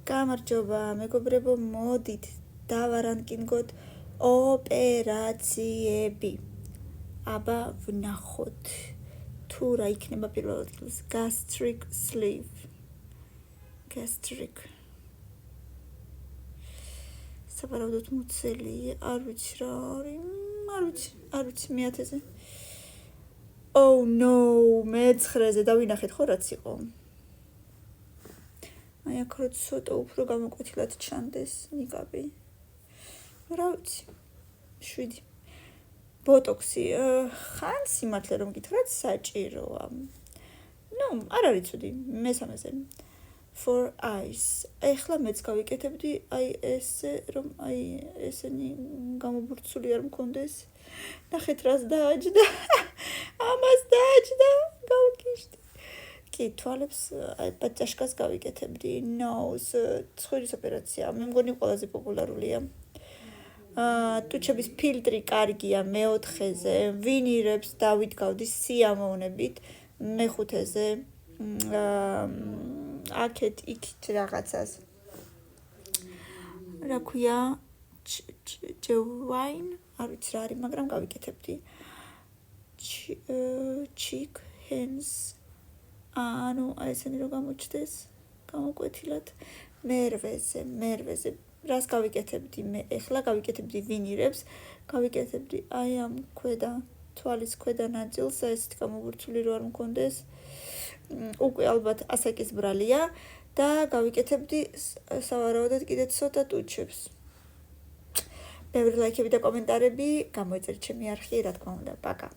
გამარჯობა, მეგობრებო, მოდით დავარანკინგოთ ოპერაციები. აბა ვნახოთ, თუ რა იქნება პირველ ადგილს. Gastric sleeve. Gastric. სავარაუდოდ მუცელი, არ ვიცი რა არის, არ ვიცი მეათეზე. Oh no, მეცხრეზე დავინახეთ ხო რაც იყო. აი აქ რო ცოტა უფრო გამოკვეთილად ჩანდეს ნიკაბი. რა ვიცი. 7. ბოტოქსი, ხან სიმართლე რომ გითხრათ საჭიროა. არ არის ცუდი, მესამეზე. For eyes. ეხლა მეც გავიკეთებდი, აი ესე რომ აი ესენი გამობურცული არ მქონდეს. ნახეთ რას დააჯდა. ამას დააჯდა, გავკიშდი. კი, თვალებს აი პაჭაშკას გავიკეთებდი. Nose, ცხვირის ოპერაცია, მე მგონი ყველაზე პოპულარულია. ტუჩების ფილტრი კარგია მე-4-ზე, ვინირებს დავიდგავდი სიამოვნებით მე-5-ზე. აქეთ იქით რაღაცას. რა ქვია? ჯევაინ, არ ვიცი რა არის, მაგრამ გავიკეთებდი. Cheek, hands. ანუ აი ესენი რო გამოჩდეს, გამოკვეთილად. მერვეზე. რას გავიკეთებდი მე? ეხლა გავიკეთებდი ვინირებს, გავიკეთებდი აი ამ თვალის ქვედა ნაწილს, ესეთი გამობურცული რო არ მქონდეს. უკვე ალბათ ასაკის ბრალია და გავიკეთებდი სავარაუდოდ კიდე ცოტა ტუჩებს. ბევრი ლაიქები და კომენტარები, გამოიწერეთ ჩემი არხი, რა თქმა უნდა, პაკა.